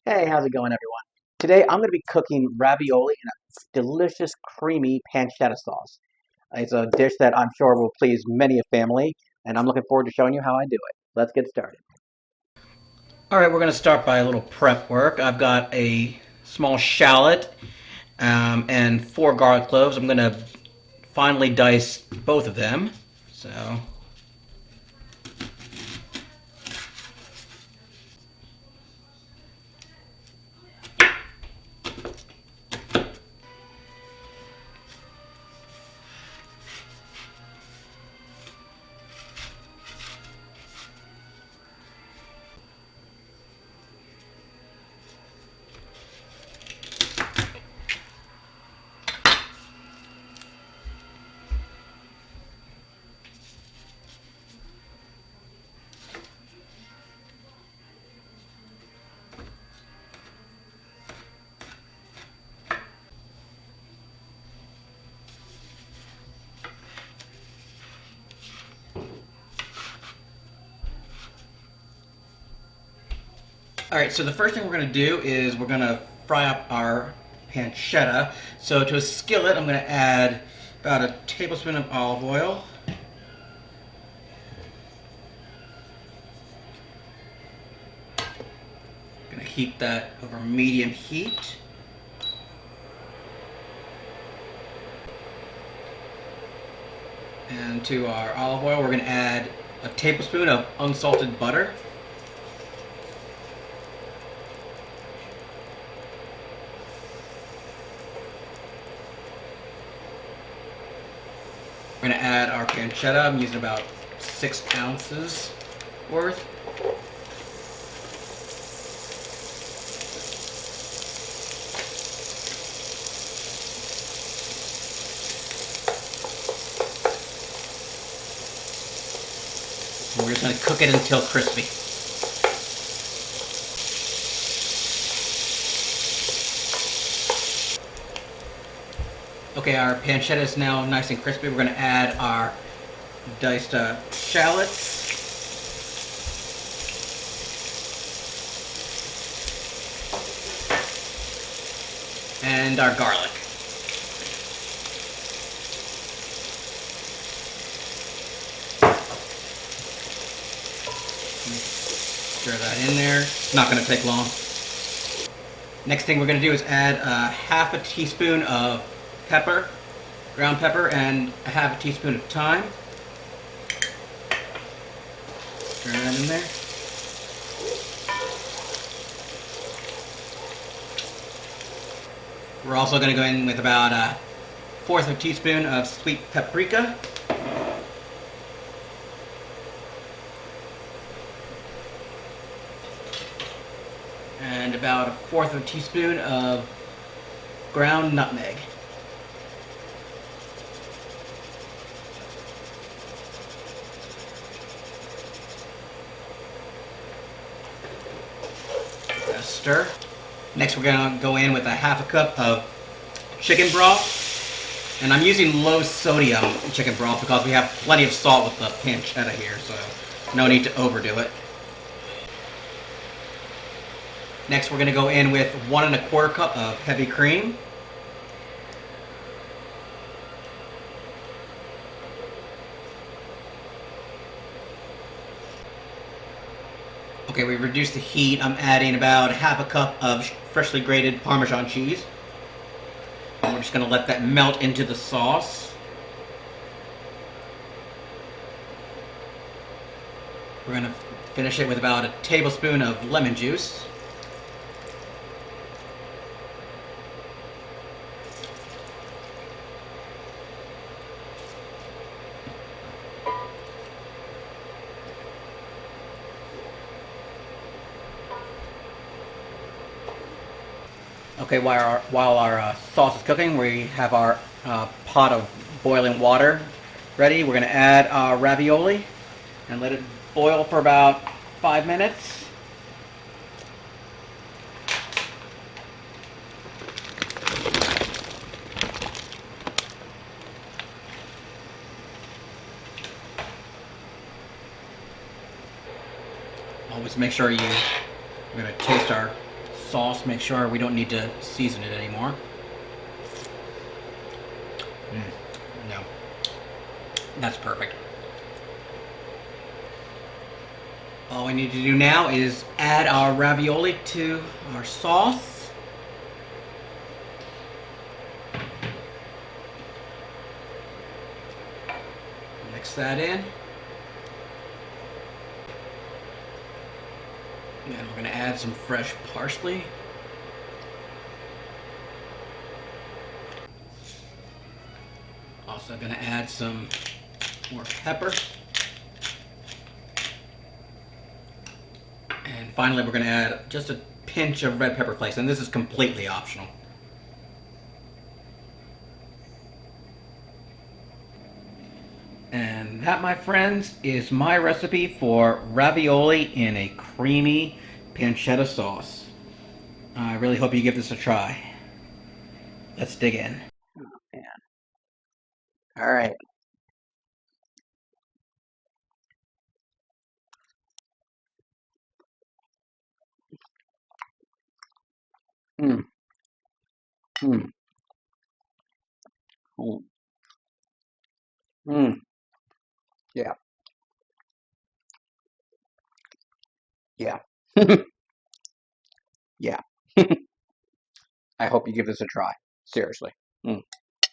Hey, how's it going, everyone? Today I'm going to be cooking ravioli in a delicious, creamy pancetta sauce. It's a dish that I'm sure will please many a family, and I'm looking forward to showing you how I do it. Let's get started. All right, we're going to start by a little prep work. I've got a small shallot and 4 garlic cloves. I'm going to finely dice both of them. So, all right, so the first thing we're going to do is we're going to fry up our pancetta. So to a skillet, I'm going to add about a tablespoon of olive oil. I'm going to heat that over medium heat. And to our olive oil, we're going to add a tablespoon of unsalted butter. We're going to add our pancetta. I'm using about 6 ounces worth. And we're just going to cook it until crispy. Okay, our pancetta is now nice and crispy. We're going to add our diced shallots. And our garlic. Stir that in there. It's not going to take long. Next thing we're going to do is add half a teaspoon of pepper, ground pepper, and a half a teaspoon of thyme. Stir that in there. We're also going to go in with about a fourth of a teaspoon of sweet paprika. And about a fourth of a teaspoon of ground nutmeg. Stir. Next we're going to go in with a half a cup of chicken broth. And I'm using low sodium chicken broth because we have plenty of salt with the pancetta here, so no need to overdo it. Next we're going to go in with 1 1/4 cup of heavy cream. Okay, we reduced the heat. I'm adding about a half a cup of freshly grated Parmesan cheese. And we're just going to let that melt into the sauce. We're going to finish it with about a tablespoon of lemon juice. Okay, while our sauce is cooking, we have our pot of boiling water ready. We're going to add our ravioli and let it boil for about 5 minutes. Always make sure we're going to taste our sauce, make sure we don't need to season it anymore. No, that's perfect. All we need to do now is add our ravioli to our sauce. Mix that in. And we're going to add some fresh parsley. Also going to add some more pepper. And finally, we're going to add just a pinch of red pepper flakes, and this is completely optional. And that, my friends, is my recipe for ravioli in a creamy pancetta sauce. I really hope you give this a try. Let's dig in. Oh, man. All right. Mm. Mm. Mm. Mm. Yeah. Yeah. Yeah. I hope you give this a try. Seriously. Mm.